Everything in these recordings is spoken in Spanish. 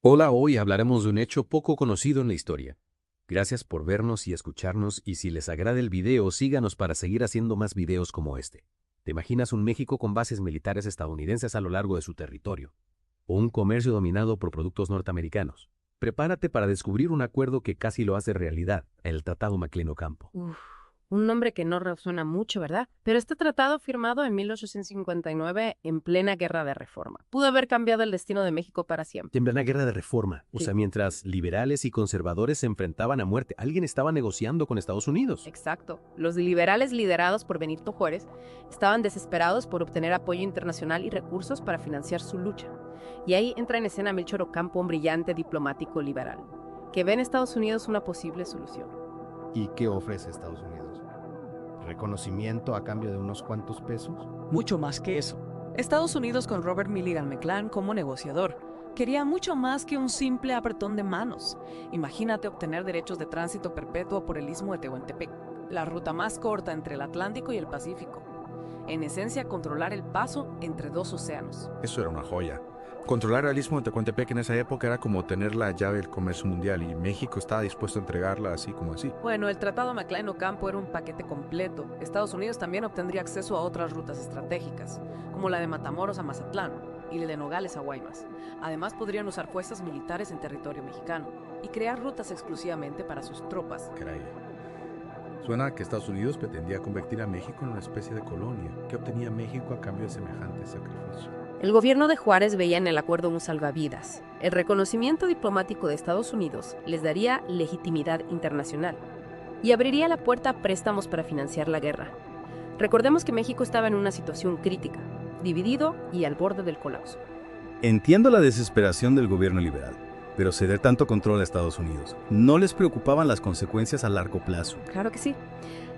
Hola, hoy hablaremos de un hecho poco conocido en la historia. Gracias por vernos y escucharnos, y si les agrada el video, síganos para seguir haciendo más videos como este. ¿Te imaginas un México con bases militares estadounidenses a lo largo de su territorio? ¿O un comercio dominado por productos norteamericanos? Prepárate para descubrir un acuerdo que casi lo hace realidad, el Tratado Maclean-Ocampo. Un nombre que no resuena mucho, ¿verdad? Pero este tratado, firmado en 1859 en plena Guerra de Reforma, pudo haber cambiado el destino de México para siempre. En plena guerra de reforma, o Sí. sea, mientras liberales y conservadores se enfrentaban a muerte, alguien estaba negociando con Estados Unidos. Exacto. Los liberales liderados por Benito Juárez estaban desesperados por obtener apoyo internacional y recursos para financiar su lucha. Y ahí entra en escena Melchor Ocampo, un brillante diplomático liberal, que ve en Estados Unidos una posible solución. ¿Y qué ofrece Estados Unidos? ¿Reconocimiento a cambio de unos cuantos pesos? Mucho más que eso. Estados Unidos, con Robert Milligan McClellan como negociador, quería mucho más que un simple apretón de manos. Imagínate obtener derechos de tránsito perpetuo por el istmo de Tehuantepec, la ruta más corta entre el Atlántico y el Pacífico. En esencia, controlar el paso entre dos océanos. Eso era una joya. Controlar el istmo de Tehuantepec en esa época era como tener la llave del comercio mundial, y México estaba dispuesto a entregarla así como así. Bueno, el Tratado Maclean-Ocampo era un paquete completo. Estados Unidos también obtendría acceso a otras rutas estratégicas, como la de Matamoros a Mazatlán y la de Nogales a Guaymas. Además, podrían usar fuerzas militares en territorio mexicano y crear rutas exclusivamente para sus tropas. Caray. Suena a que Estados Unidos pretendía convertir a México en una especie de colonia. ¿Qué obtenía México a cambio de semejante sacrificio? El gobierno de Juárez veía en el acuerdo un salvavidas. El reconocimiento diplomático de Estados Unidos les daría legitimidad internacional y abriría la puerta a préstamos para financiar la guerra. Recordemos que México estaba en una situación crítica, dividido y al borde del colapso. Entiendo la desesperación del gobierno liberal, pero ceder tanto control a Estados Unidos, ¿no les preocupaban las consecuencias a largo plazo? Claro que sí.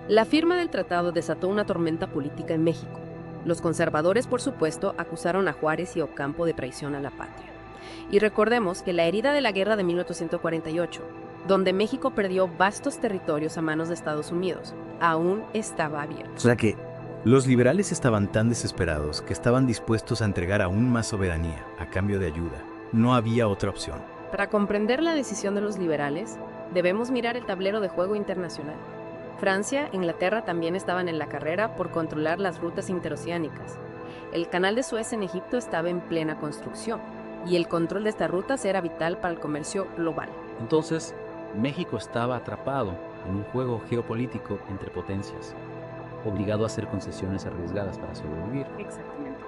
La firma del tratado desató una tormenta política en México. Los conservadores, por supuesto, acusaron a Juárez y Ocampo de traición a la patria. Y recordemos que la herida de la guerra de 1848, donde México perdió vastos territorios a manos de Estados Unidos, aún estaba abierta. O sea que los liberales estaban tan desesperados que estaban dispuestos a entregar aún más soberanía a cambio de ayuda. No había otra opción. Para comprender la decisión de los liberales, debemos mirar el tablero de juego internacional. Francia e Inglaterra también estaban en la carrera por controlar las rutas interoceánicas. El canal de Suez en Egipto estaba en plena construcción, y el control de estas rutas era vital para el comercio global. Entonces, México estaba atrapado en un juego geopolítico entre potencias, obligado a hacer concesiones arriesgadas para sobrevivir. Exactamente.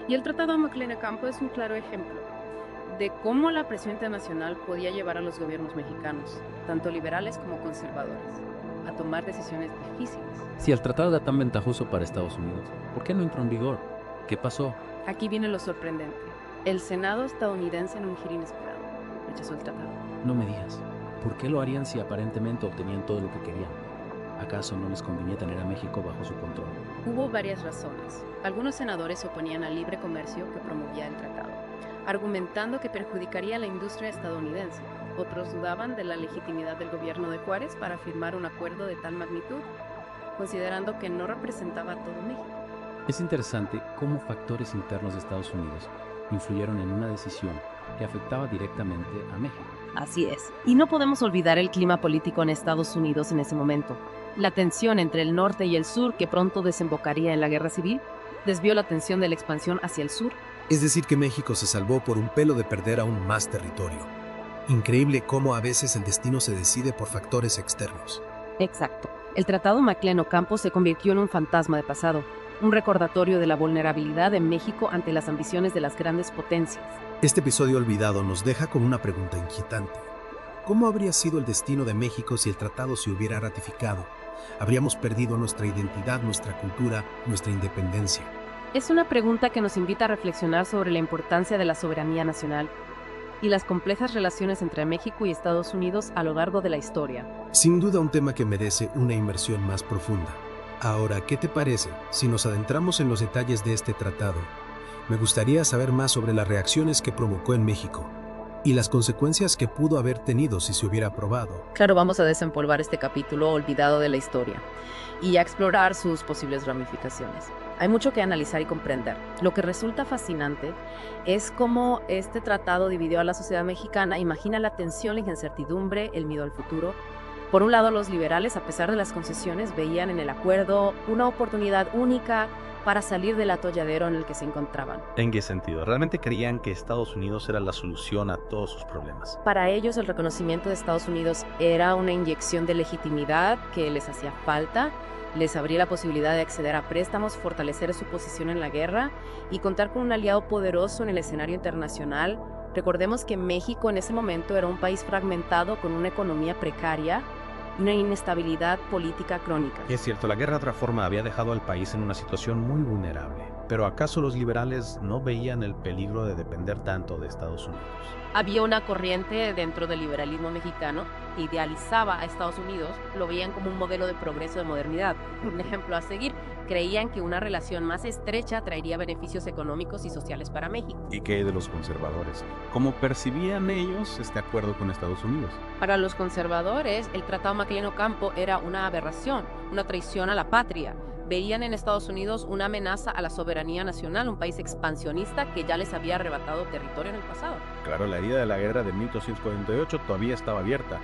Y el Tratado Maclean-Ocampo es un claro ejemplo de cómo la presión internacional podía llevar a los gobiernos mexicanos, tanto liberales como conservadores, a tomar decisiones difíciles. Si el tratado era tan ventajoso para Estados Unidos, ¿por qué no entró en vigor? ¿Qué pasó? Aquí viene lo sorprendente. El Senado estadounidense, en un giro inesperado, rechazó el tratado. No me digas. ¿Por qué lo harían si aparentemente obtenían todo lo que querían? ¿Acaso no les convenía tener a México bajo su control? Hubo varias razones. Algunos senadores se oponían al libre comercio que promovía el tratado, argumentando que perjudicaría a la industria estadounidense. Otros dudaban de la legitimidad del gobierno de Juárez para firmar un acuerdo de tal magnitud, considerando que no representaba a todo México. Es interesante cómo factores internos de Estados Unidos influyeron en una decisión que afectaba directamente a México. Así es. Y no podemos olvidar el clima político en Estados Unidos en ese momento. La tensión entre el norte y el sur, que pronto desembocaría en la guerra civil, desvió la atención de la expansión hacia el sur. Es decir, que México se salvó por un pelo de perder aún más territorio. Increíble cómo a veces el destino se decide por factores externos. Exacto. El Tratado Maclean-Ocampo se convirtió en un fantasma de pasado, un recordatorio de la vulnerabilidad de México ante las ambiciones de las grandes potencias. Este episodio olvidado nos deja con una pregunta inquietante. ¿Cómo habría sido el destino de México si el tratado se hubiera ratificado? Habríamos perdido nuestra identidad, nuestra cultura, nuestra independencia. Es una pregunta que nos invita a reflexionar sobre la importancia de la soberanía nacional y las complejas relaciones entre México y Estados Unidos a lo largo de la historia. Sin duda un tema que merece una inmersión más profunda. Ahora, ¿qué te parece si nos adentramos en los detalles de este tratado? Me gustaría saber más sobre las reacciones que provocó en México. y las consecuencias que pudo haber tenido si se hubiera aprobado. Claro, vamos a desempolvar este capítulo olvidado de la historia y a explorar sus posibles ramificaciones. Hay mucho que analizar y comprender. Lo que resulta fascinante es cómo este tratado dividió a la sociedad mexicana. Imagina la tensión, la incertidumbre, el miedo al futuro. Por un lado, los liberales, a pesar de las concesiones, veían en el acuerdo una oportunidad única para salir del atolladero en el que se encontraban. ¿En qué sentido? ¿Realmente creían que Estados Unidos era la solución a todos sus problemas? Para ellos, el reconocimiento de Estados Unidos era una inyección de legitimidad que les hacía falta, les abría la posibilidad de acceder a préstamos, fortalecer su posición en la guerra y contar con un aliado poderoso en el escenario internacional. Recordemos que México en ese momento era un país fragmentado con una economía precaria, una inestabilidad política crónica. Es cierto, la guerra de reforma había dejado al país en una situación muy vulnerable, pero ¿acaso los liberales no veían el peligro de depender tanto de Estados Unidos? Había una corriente dentro del liberalismo mexicano que idealizaba a Estados Unidos, lo veían como un modelo de progreso, de modernidad. Un ejemplo a seguir, creían que una relación más estrecha traería beneficios económicos y sociales para México. ¿Y qué hay de los conservadores? ¿Cómo percibían ellos este acuerdo con Estados Unidos? Para los conservadores, el Tratado McLean-Ocampo era una aberración, una traición a la patria. Veían en Estados Unidos una amenaza a la soberanía nacional, un país expansionista que ya les había arrebatado territorio en el pasado. Claro, la herida de la guerra de 1848 todavía estaba abierta.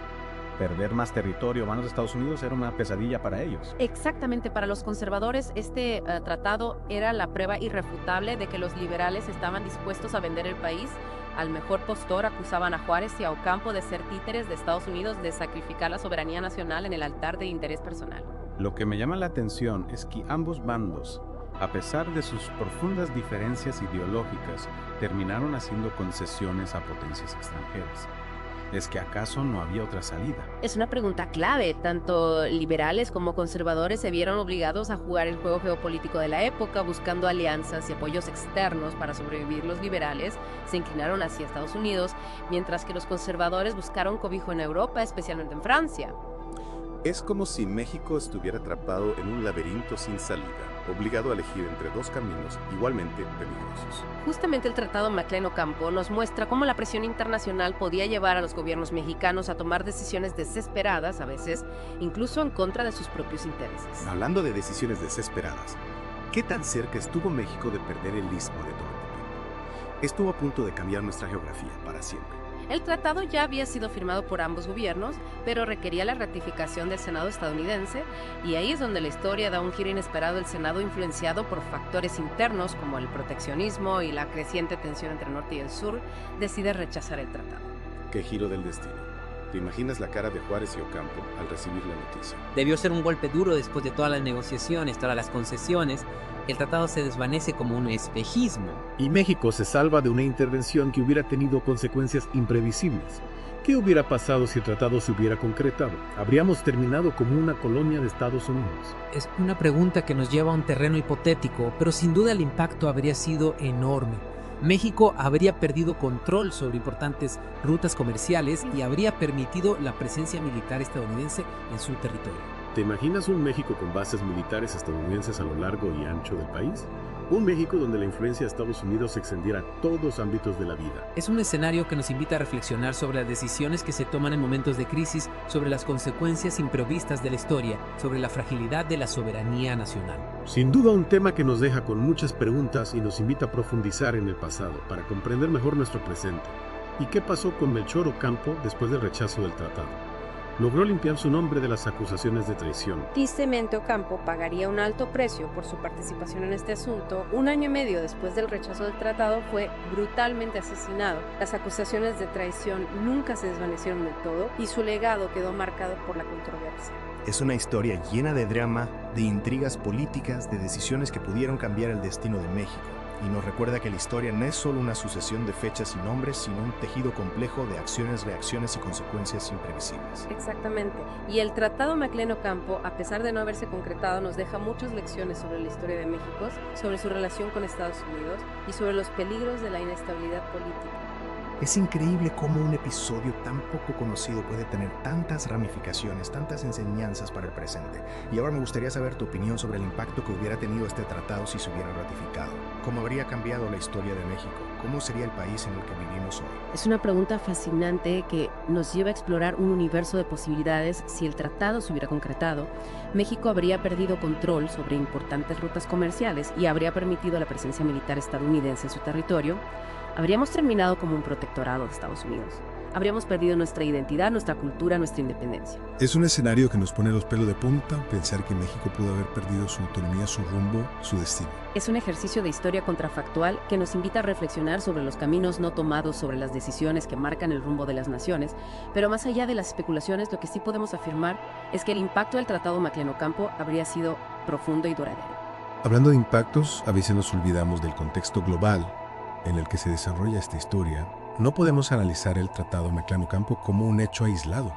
Perder más territorio a manos de Estados Unidos era una pesadilla para ellos. Exactamente, para los conservadores este tratado era la prueba irrefutable de que los liberales estaban dispuestos a vender el país al mejor postor. Acusaban a Juárez y a Ocampo de ser títeres de Estados Unidos, de sacrificar la soberanía nacional en el altar de interés personal. Lo que me llama la atención es que ambos bandos, a pesar de sus profundas diferencias ideológicas, terminaron haciendo concesiones a potencias extranjeras. ¿Es que acaso no había otra salida? Es una pregunta clave. Tanto liberales como conservadores se vieron obligados a jugar el juego geopolítico de la época, buscando alianzas y apoyos externos para sobrevivir. Los liberales se inclinaron hacia Estados Unidos, mientras que los conservadores buscaron cobijo en Europa, especialmente en Francia. Es como si México estuviera atrapado en un laberinto sin salida, obligado a elegir entre dos caminos igualmente peligrosos. Justamente el Tratado McLean-Ocampo nos muestra cómo la presión internacional podía llevar a los gobiernos mexicanos a tomar decisiones desesperadas, a veces incluso en contra de sus propios intereses. Hablando de decisiones desesperadas, ¿qué tan cerca estuvo México de perder el istmo de Tehuantepec? Estuvo a punto de cambiar nuestra geografía para siempre. El tratado ya había sido firmado por ambos gobiernos, pero requería la ratificación del Senado estadounidense, y ahí es donde la historia da un giro inesperado. El Senado, influenciado por factores internos como el proteccionismo y la creciente tensión entre el norte y el sur, decide rechazar el tratado. ¿Qué giro del destino? ¿Te imaginas la cara de Juárez y Ocampo al recibir la noticia? Debió ser un golpe duro después de todas las negociaciones, todas las concesiones. El tratado se desvanece como un espejismo. Y México se salva de una intervención que hubiera tenido consecuencias imprevisibles. ¿Qué hubiera pasado si el tratado se hubiera concretado? ¿Habríamos terminado como una colonia de Estados Unidos? Es una pregunta que nos lleva a un terreno hipotético, pero sin duda el impacto habría sido enorme. México habría perdido control sobre importantes rutas comerciales y habría permitido la presencia militar estadounidense en su territorio. ¿Te imaginas un México con bases militares estadounidenses a lo largo y ancho del país? Un México donde la influencia de Estados Unidos se extendiera a todos los ámbitos de la vida. Es un escenario que nos invita a reflexionar sobre las decisiones que se toman en momentos de crisis, sobre las consecuencias imprevistas de la historia, sobre la fragilidad de la soberanía nacional. Sin duda un tema que nos deja con muchas preguntas y nos invita a profundizar en el pasado para comprender mejor nuestro presente. ¿Y qué pasó con Melchor Ocampo después del rechazo del tratado? Logró limpiar su nombre de las acusaciones de traición. Tristemente, Ocampo pagaría un alto precio por su participación en este asunto. 1 año y medio después del rechazo del tratado, fue brutalmente asesinado. Las acusaciones de traición nunca se desvanecieron del todo y su legado quedó marcado por la controversia. Es una historia llena de drama, de intrigas políticas, de decisiones que pudieron cambiar el destino de México. Y nos recuerda que la historia no es solo una sucesión de fechas y nombres, sino un tejido complejo de acciones, reacciones y consecuencias imprevisibles. Exactamente. Y el Tratado McLean-Ocampo, a pesar de no haberse concretado, nos deja muchas lecciones sobre la historia de México, sobre su relación con Estados Unidos y sobre los peligros de la inestabilidad política. Es increíble cómo un episodio tan poco conocido puede tener tantas ramificaciones, tantas enseñanzas para el presente. Y ahora me gustaría saber tu opinión sobre el impacto que hubiera tenido este tratado si se hubiera ratificado. ¿Cómo habría cambiado la historia de México? ¿Cómo sería el país en el que vivimos hoy? Es una pregunta fascinante que nos lleva a explorar un universo de posibilidades. Si el tratado se hubiera concretado, México habría perdido control sobre importantes rutas comerciales y habría permitido la presencia militar estadounidense en su territorio. Habríamos terminado como un protectorado de Estados Unidos. Habríamos perdido nuestra identidad, nuestra cultura, nuestra independencia. Es un escenario que nos pone los pelos de punta pensar que México pudo haber perdido su autonomía, su rumbo, su destino. Es un ejercicio de historia contrafactual que nos invita a reflexionar sobre los caminos no tomados, sobre las decisiones que marcan el rumbo de las naciones, pero más allá de las especulaciones, lo que sí podemos afirmar es que el impacto del Tratado Macleano-Campo habría sido profundo y duradero. Hablando de impactos, a veces nos olvidamos del contexto global en el que se desarrolla esta historia. No podemos analizar el Tratado Macleano-Campo como un hecho aislado,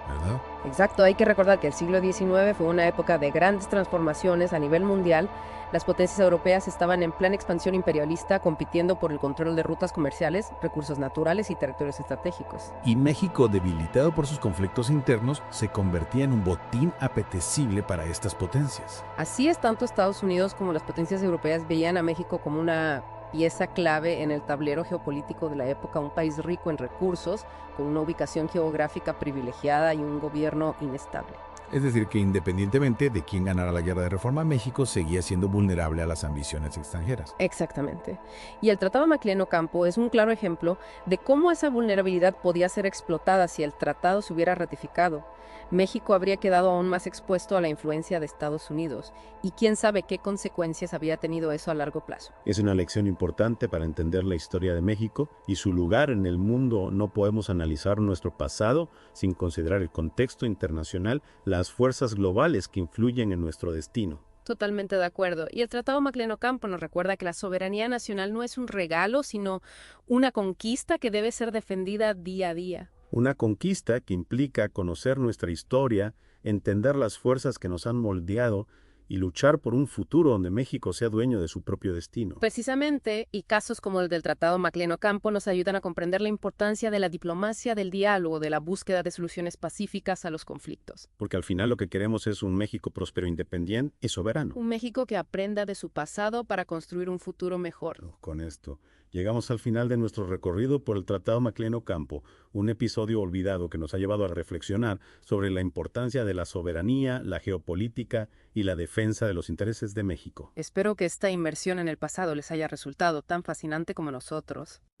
¿verdad? Exacto, hay que recordar que el siglo XIX fue una época de grandes transformaciones a nivel mundial. Las potencias europeas estaban en plena expansión imperialista, compitiendo por el control de rutas comerciales, recursos naturales y territorios estratégicos. Y México, debilitado por sus conflictos internos, se convertía en un botín apetecible para estas potencias. Así es, tanto Estados Unidos como las potencias europeas veían a México como una pieza clave en el tablero geopolítico de la época, un país rico en recursos, con una ubicación geográfica privilegiada y un gobierno inestable. Es decir, que independientemente de quién ganara la guerra de reforma, México seguía siendo vulnerable a las ambiciones extranjeras. Exactamente. Y el Tratado Macleano-Campo es un claro ejemplo de cómo esa vulnerabilidad podía ser explotada si el tratado se hubiera ratificado. México habría quedado aún más expuesto a la influencia de Estados Unidos, y quién sabe qué consecuencias habría tenido eso a largo plazo. Es una lección importante para entender la historia de México y su lugar en el mundo. No podemos analizar nuestro pasado sin considerar el contexto internacional, las fuerzas globales que influyen en nuestro destino. Totalmente de acuerdo. Y el Tratado Macleano-Campo nos recuerda que la soberanía nacional no es un regalo, sino una conquista que debe ser defendida día a día. Una conquista que implica conocer nuestra historia, entender las fuerzas que nos han moldeado y luchar por un futuro donde México sea dueño de su propio destino. Precisamente, y casos como el del Tratado Macleano-Campo nos ayudan a comprender la importancia de la diplomacia, del diálogo, de la búsqueda de soluciones pacíficas a los conflictos. Porque al final lo que queremos es un México próspero, independiente y soberano. Un México que aprenda de su pasado para construir un futuro mejor. Con esto llegamos al final de nuestro recorrido por el Tratado Macleano-Campo, un episodio olvidado que nos ha llevado a reflexionar sobre la importancia de la soberanía, la geopolítica y la defensa de los intereses de México. Espero que esta inmersión en el pasado les haya resultado tan fascinante como nosotros.